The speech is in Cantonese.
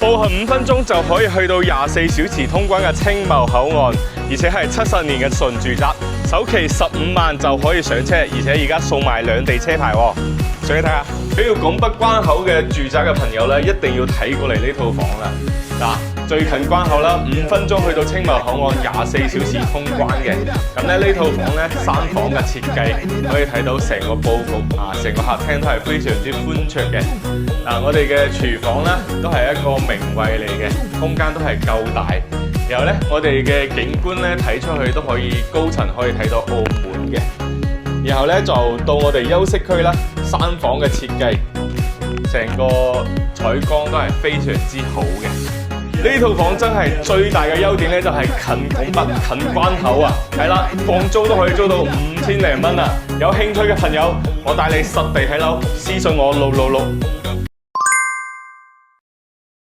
步行5分鐘就可以去到24小時通關嘅青茂口岸，而且係70年嘅純住宅，首期15萬就可以上車，而且而家送埋兩地車牌喎。上去睇下，比如拱北關口嘅住宅嘅朋友咧，一定要睇過嚟呢套房啦。嗱，最近關口啦，5分鐘去到青茂口岸，24小時通關嘅。咁咧呢套房咧3房嘅設計，可以睇到成個佈局啊，成個客廳都係非常之寬敞嘅。嗱，我哋嘅廚房咧都係一個名位嚟嘅，空間都係夠大。然後咧，我哋嘅景觀咧睇出去都可以高層可以睇到澳門嘅。然後咧就到我哋休息區啦，3房嘅設計，成個採光都係非常之好嘅。呢套房真係最大嘅優點咧，就係近拱北、近關口啊！係啦，放租都可以租到5000零蚊啊！有興趣嘅朋友，我帶你實地睇樓，私信我666。